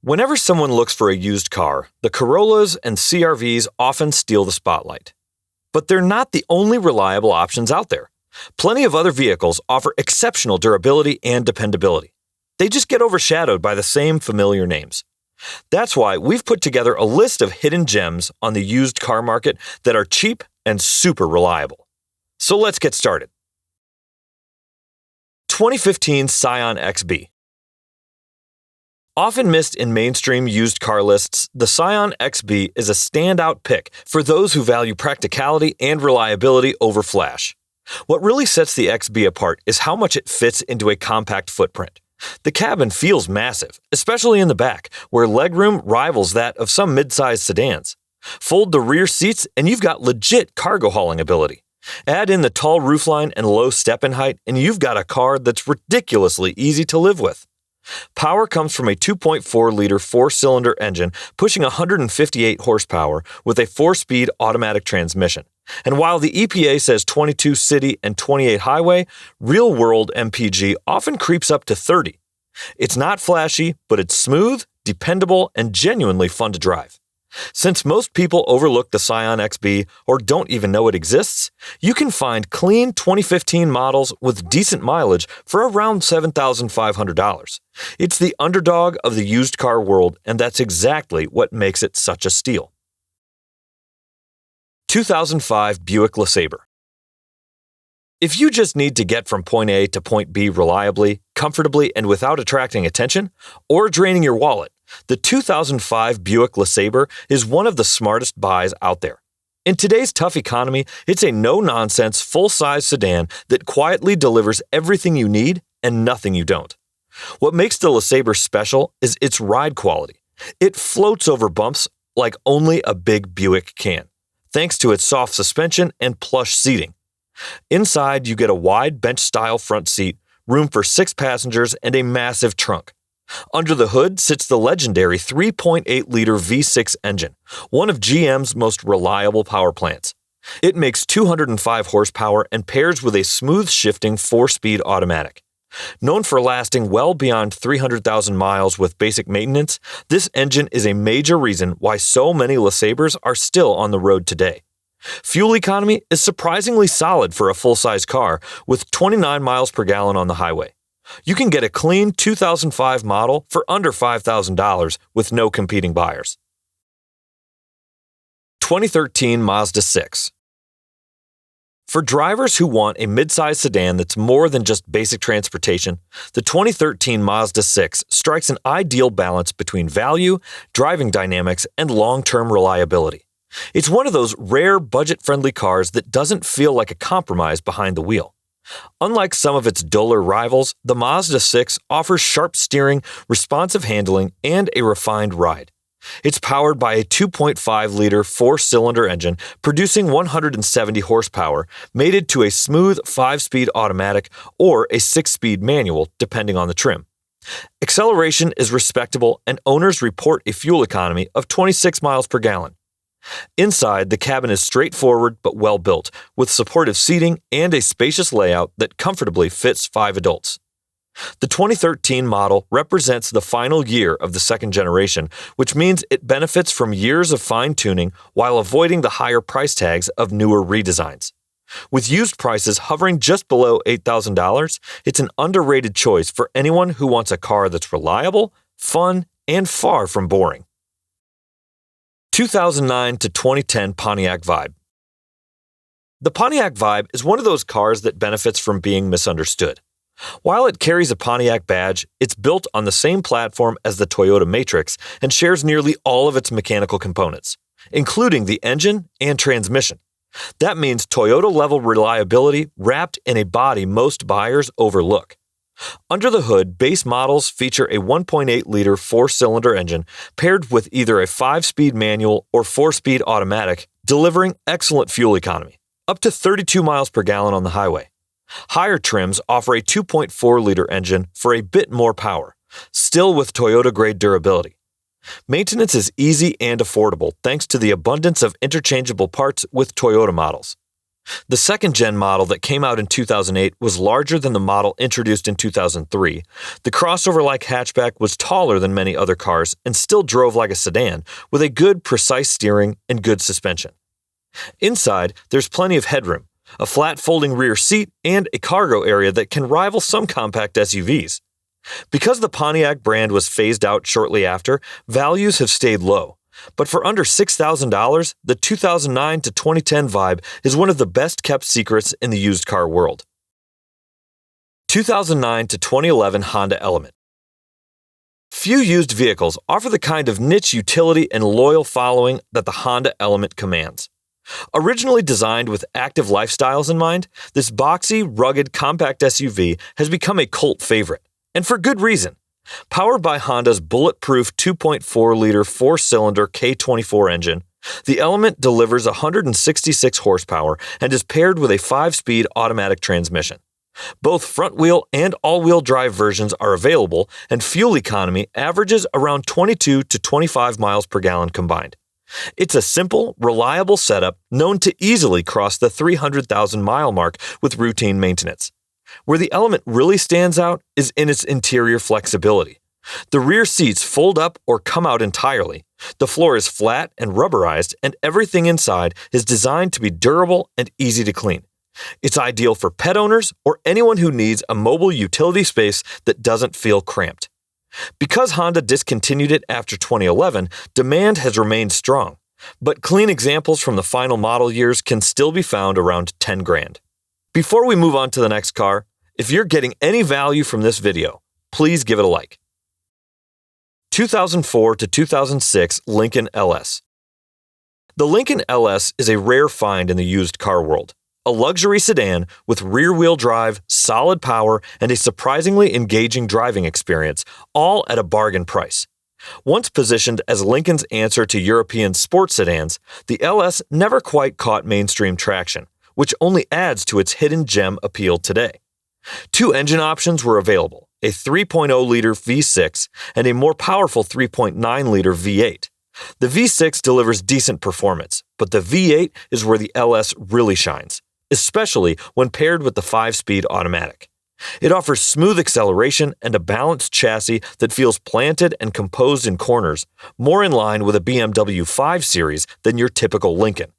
Whenever someone looks for a used car, the Corollas and CR-Vs often steal the spotlight. But they're not the only reliable options out there. Plenty of other vehicles offer exceptional durability and dependability. They just get overshadowed by the same familiar names. That's why we've put together a list of hidden gems on the used car market that are cheap and super reliable. So let's get started. 2015 Scion XB. Often missed in mainstream used car lists, the Scion XB is a standout pick for those who value practicality and reliability over flash. What really sets the XB apart is how much it fits into a compact footprint. The cabin feels massive, especially in the back, where legroom rivals that of some mid-sized sedans. Fold the rear seats and you've got legit cargo hauling ability. Add in the tall roofline and low step-in height and you've got a car that's ridiculously easy to live with. Power comes from a 2.4-liter four-cylinder engine pushing 158 horsepower with a 4-speed automatic transmission. And while the EPA says 22 city and 28 highway, real-world MPG often creeps up to 30. It's not flashy, but it's smooth, dependable, and genuinely fun to drive. Since most people overlook the Scion XB or don't even know it exists, you can find clean 2015 models with decent mileage for around $7,500. It's the underdog of the used car world, and that's exactly what makes it such a steal. 2005 Buick LeSabre. If you just need to get from point A to point B reliably, comfortably, and without attracting attention, or draining your wallet, the 2005 Buick LeSabre is one of the smartest buys out there. In today's tough economy, it's a no-nonsense, full-size sedan that quietly delivers everything you need and nothing you don't. What makes the LeSabre special is its ride quality. It floats over bumps like only a big Buick can, thanks to its soft suspension and plush seating. Inside, you get a wide bench-style front seat, room for 6 passengers, and a massive trunk. Under the hood sits the legendary 3.8-liter V6 engine, one of GM's most reliable power plants. It makes 205 horsepower and pairs with a smooth-shifting 4-speed automatic. Known for lasting well beyond 300,000 miles with basic maintenance, this engine is a major reason why so many LeSabres are still on the road today. Fuel economy is surprisingly solid for a full-size car, with 29 miles per gallon on the highway. You can get a clean 2005 model for under $5,000 with no competing buyers. 2013 Mazda 6. For drivers who want a midsize sedan that's more than just basic transportation, the 2013 Mazda 6 strikes an ideal balance between value, driving dynamics, and long-term reliability. It's one of those rare budget-friendly cars that doesn't feel like a compromise behind the wheel. Unlike some of its duller rivals, the Mazda 6 offers sharp steering, responsive handling, and a refined ride. It's powered by a 2.5-liter four-cylinder engine producing 170 horsepower, mated to a smooth 5-speed automatic or a 6-speed manual, depending on the trim. Acceleration is respectable, and owners report a fuel economy of 26 miles per gallon. Inside, the cabin is straightforward but well-built, with supportive seating and a spacious layout that comfortably fits 5 adults. The 2013 model represents the final year of the second generation, which means it benefits from years of fine-tuning while avoiding the higher price tags of newer redesigns. With used prices hovering just below $8,000, it's an underrated choice for anyone who wants a car that's reliable, fun, and far from boring. 2009 to 2010 Pontiac Vibe. The Pontiac Vibe is one of those cars that benefits from being misunderstood. While it carries a Pontiac badge, it's built on the same platform as the Toyota Matrix and shares nearly all of its mechanical components, including the engine and transmission. That means Toyota-level reliability wrapped in a body most buyers overlook. Under the hood, base models feature a 1.8-liter four-cylinder engine paired with either a 5-speed manual or 4-speed automatic, delivering excellent fuel economy, up to 32 miles per gallon on the highway. Higher trims offer a 2.4-liter engine for a bit more power, still with Toyota-grade durability. Maintenance is easy and affordable thanks to the abundance of interchangeable parts with Toyota models. The second-gen model that came out in 2008 was larger than the model introduced in 2003. The crossover-like hatchback was taller than many other cars and still drove like a sedan, with a good, precise steering and good suspension. Inside, there's plenty of headroom, a flat folding rear seat, and a cargo area that can rival some compact SUVs. Because the Pontiac brand was phased out shortly after, values have stayed low. But for under $6,000, the 2009 to 2010 Vibe is one of the best-kept secrets in the used car world. 2009 to 2011 Honda Element. Few used vehicles offer the kind of niche utility and loyal following that the Honda Element commands. Originally designed with active lifestyles in mind, this boxy, rugged, compact SUV has become a cult favorite, and for good reason. Powered by Honda's bulletproof 2.4-liter four-cylinder K24 engine, the Element delivers 166 horsepower and is paired with a 5-speed automatic transmission. Both front-wheel and all-wheel drive versions are available, and fuel economy averages around 22 to 25 miles per gallon combined. It's a simple, reliable setup known to easily cross the 300,000-mile mark with routine maintenance. Where the Element really stands out is in its interior flexibility. The rear seats fold up or come out entirely. The floor is flat and rubberized, and everything inside is designed to be durable and easy to clean. It's ideal for pet owners or anyone who needs a mobile utility space that doesn't feel cramped. Because Honda discontinued it after 2011, demand has remained strong, but clean examples from the final model years can still be found around $10,000. Before we move on to the next car, if you're getting any value from this video, please give it a like. 2004 to 2006 Lincoln LS. The Lincoln LS is a rare find in the used car world. A luxury sedan with rear-wheel drive, solid power, and a surprisingly engaging driving experience, all at a bargain price. Once positioned as Lincoln's answer to European sports sedans, the LS never quite caught mainstream traction, which only adds to its hidden gem appeal today. Two engine options were available, a 3.0-liter V6 and a more powerful 3.9-liter V8. The V6 delivers decent performance, but the V8 is where the LS really shines, especially when paired with the 5-speed automatic. It offers smooth acceleration and a balanced chassis that feels planted and composed in corners, more in line with a BMW 5 Series than your typical Lincoln.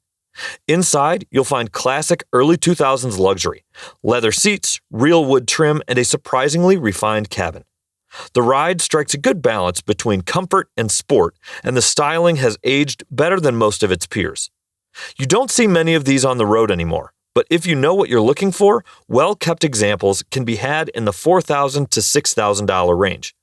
Inside, you'll find classic early 2000s luxury, leather seats, real wood trim, and a surprisingly refined cabin. The ride strikes a good balance between comfort and sport, and the styling has aged better than most of its peers. You don't see many of these on the road anymore, but if you know what you're looking for, well-kept examples can be had in the $4,000 to $6,000 range.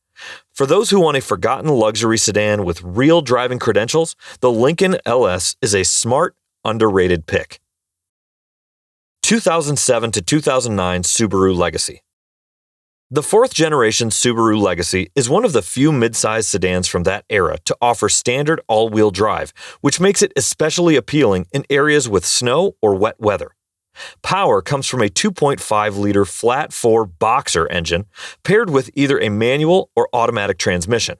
For those who want a forgotten luxury sedan with real driving credentials, the Lincoln LS is a smart, underrated pick. 2007 to 2009 Subaru Legacy. The fourth-generation Subaru Legacy is one of the few midsize sedans from that era to offer standard all-wheel drive, which makes it especially appealing in areas with snow or wet weather. Power comes from a 2.5-liter flat-4 boxer engine paired with either a manual or automatic transmission.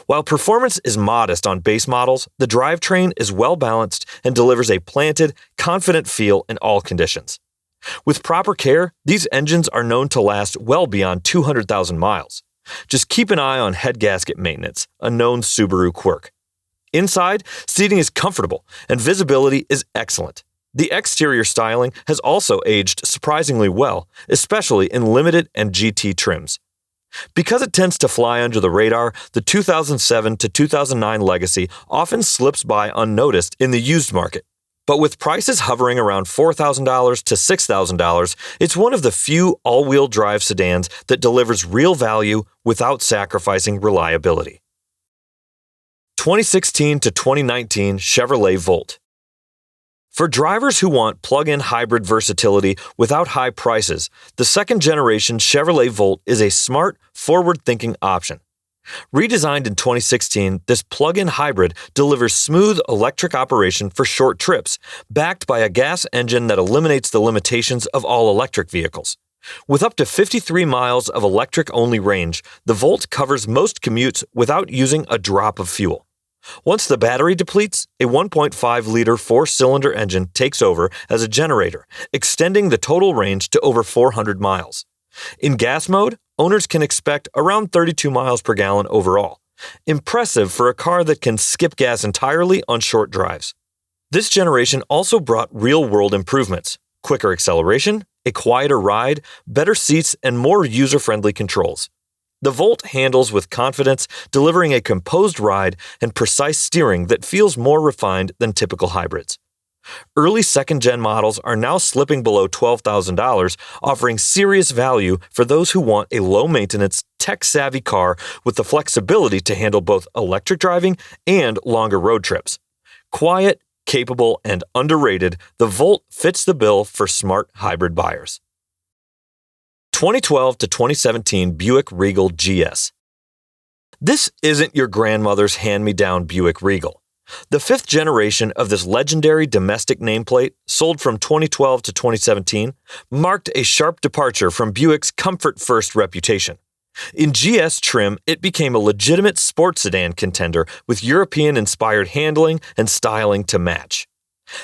While performance is modest on base models, the drivetrain is well-balanced and delivers a planted, confident feel in all conditions. With proper care, these engines are known to last well beyond 200,000 miles. Just keep an eye on head gasket maintenance, a known Subaru quirk. Inside, seating is comfortable and visibility is excellent. The exterior styling has also aged surprisingly well, especially in limited and GT trims. Because it tends to fly under the radar, the 2007 to 2009 Legacy often slips by unnoticed in the used market. But with prices hovering around $4,000 to $6,000, it's one of the few all-wheel drive sedans that delivers real value without sacrificing reliability. 2016 to 2019 Chevrolet Volt. For drivers who want plug-in hybrid versatility without high prices, the second-generation Chevrolet Volt is a smart, forward-thinking option. Redesigned in 2016, this plug-in hybrid delivers smooth electric operation for short trips, backed by a gas engine that eliminates the limitations of all electric vehicles. With up to 53 miles of electric-only range, the Volt covers most commutes without using a drop of fuel. Once the battery depletes, a 1.5-liter four-cylinder engine takes over as a generator, extending the total range to over 400 miles. In gas mode, owners can expect around 32 miles per gallon overall. Impressive for a car that can skip gas entirely on short drives. This generation also brought real-world improvements: quicker acceleration, a quieter ride, better seats, and more user-friendly controls. The Volt handles with confidence, delivering a composed ride and precise steering that feels more refined than typical hybrids. Early second-gen models are now slipping below $12,000, offering serious value for those who want a low-maintenance, tech-savvy car with the flexibility to handle both electric driving and longer road trips. Quiet, capable, and underrated, the Volt fits the bill for smart hybrid buyers. 2012 to 2017 Buick Regal GS. This isn't your grandmother's hand-me-down Buick Regal. The fifth generation of this legendary domestic nameplate, sold from 2012 to 2017, marked a sharp departure from Buick's comfort-first reputation. In GS trim, it became a legitimate sports sedan contender with European-inspired handling and styling to match.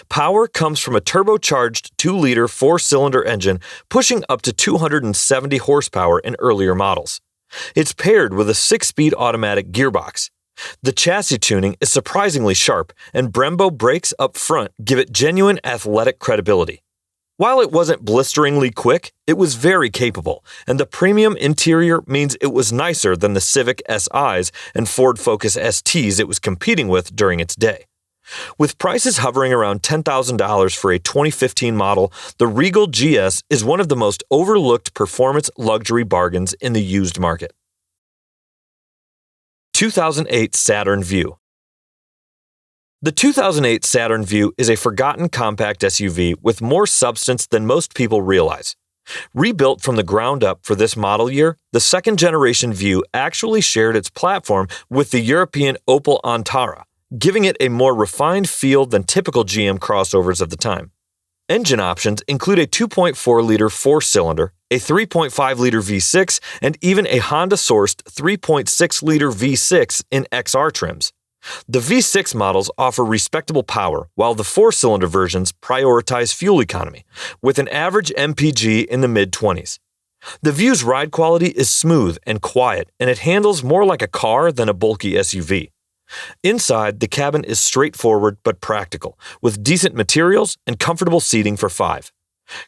Power comes from a turbocharged 2-liter four-cylinder engine pushing up to 270 horsepower in earlier models. It's paired with a 6-speed automatic gearbox. The chassis tuning is surprisingly sharp, and Brembo brakes up front give it genuine athletic credibility. While it wasn't blisteringly quick, it was very capable, and the premium interior means it was nicer than the Civic SIs and Ford Focus STs it was competing with during its day. With prices hovering around $10,000 for a 2015 model, the Regal GS is one of the most overlooked performance luxury bargains in the used market. 2008 Saturn Vue. The 2008 Saturn Vue is a forgotten compact SUV with more substance than most people realize. Rebuilt from the ground up for this model year, the second-generation Vue actually shared its platform with the European Opel Antara, giving it a more refined feel than typical GM crossovers of the time. Engine options include a 2.4-liter four-cylinder, a 3.5-liter V6, and even a Honda-sourced 3.6-liter V6 in XR trims. The V6 models offer respectable power, while the four-cylinder versions prioritize fuel economy, with an average MPG in the mid-20s. The Vue's ride quality is smooth and quiet, and it handles more like a car than a bulky SUV. Inside, the cabin is straightforward but practical, with decent materials and comfortable seating for 5.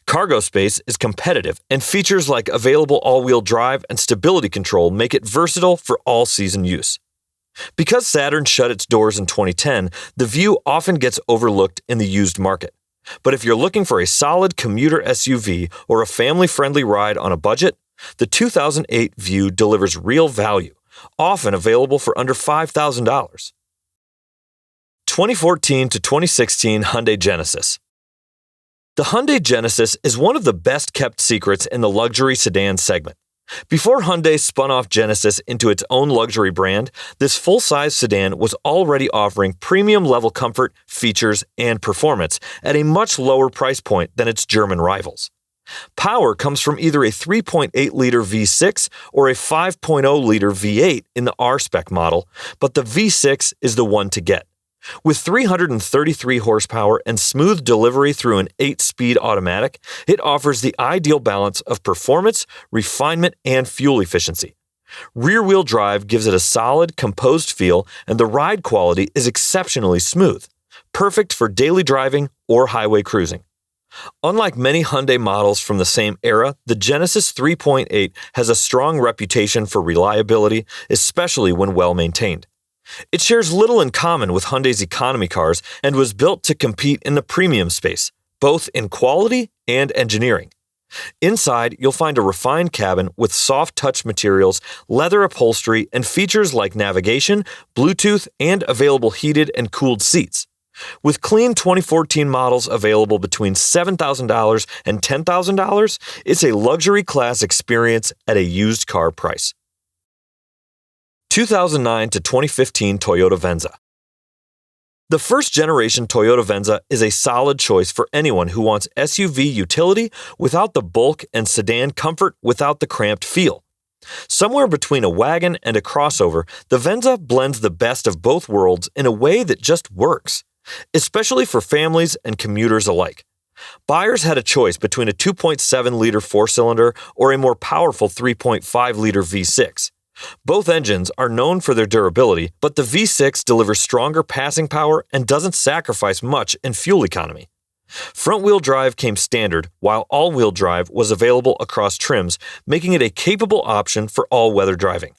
Cargo space is competitive, and features like available all-wheel drive and stability control make it versatile for all-season use. Because Saturn shut its doors in 2010, the Vue often gets overlooked in the used market. But if you're looking for a solid commuter SUV or a family-friendly ride on a budget, the 2008 Vue delivers real value, often available for under $5,000. 2014 to 2016 Hyundai Genesis. The Hyundai Genesis is one of the best-kept secrets in the luxury sedan segment. Before Hyundai spun off Genesis into its own luxury brand, this full-size sedan was already offering premium-level comfort, features, and performance at a much lower price point than its German rivals. Power comes from either a 3.8-liter V6 or a 5.0-liter V8 in the R-Spec model, but the V6 is the one to get. With 333 horsepower and smooth delivery through an 8-speed automatic, it offers the ideal balance of performance, refinement, and fuel efficiency. Rear-wheel drive gives it a solid, composed feel, and the ride quality is exceptionally smooth, perfect for daily driving or highway cruising. Unlike many Hyundai models from the same era, the Genesis 3.8 has a strong reputation for reliability, especially when well-maintained. It shares little in common with Hyundai's economy cars and was built to compete in the premium space, both in quality and engineering. Inside, you'll find a refined cabin with soft touch materials, leather upholstery, and features like navigation, Bluetooth, and available heated and cooled seats. With clean 2014 models available between $7,000 and $10,000, it's a luxury class experience at a used car price. 2009 to 2015 Toyota Venza. The first-generation Toyota Venza is a solid choice for anyone who wants SUV utility without the bulk and sedan comfort without the cramped feel. Somewhere between a wagon and a crossover, the Venza blends the best of both worlds in a way that just works, especially for families and commuters alike. Buyers had a choice between a 2.7-liter four-cylinder or a more powerful 3.5-liter V6. Both engines are known for their durability, but the V6 delivers stronger passing power and doesn't sacrifice much in fuel economy. Front-wheel drive came standard, while all-wheel drive was available across trims, making it a capable option for all-weather driving.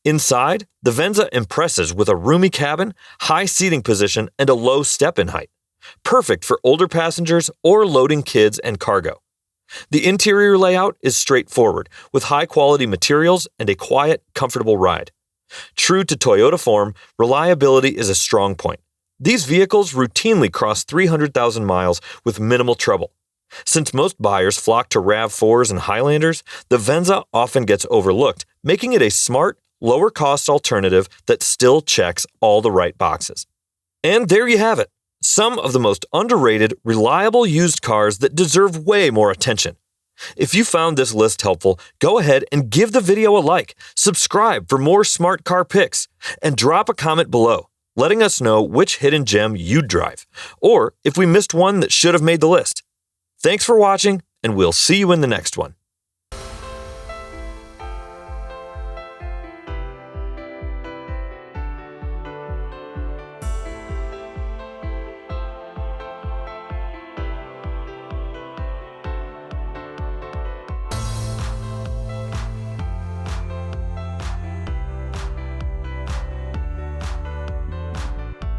Inside, the Venza impresses with a roomy cabin, high seating position, and a low step-in height. Perfect for older passengers or loading kids and cargo. The interior layout is straightforward, with high-quality materials and a quiet, comfortable ride. True to Toyota form, reliability is a strong point. These vehicles routinely cross 300,000 miles with minimal trouble. Since most buyers flock to RAV4s and Highlanders, the Venza often gets overlooked, making it a smart, lower-cost alternative that still checks all the right boxes. And there you have it. Some of the most underrated, reliable used cars that deserve way more attention. If you found this list helpful, go ahead and give the video a like, subscribe for more smart car picks, and drop a comment below, letting us know which hidden gem you'd drive, or if we missed one that should have made the list. Thanks for watching, and we'll see you in the next one.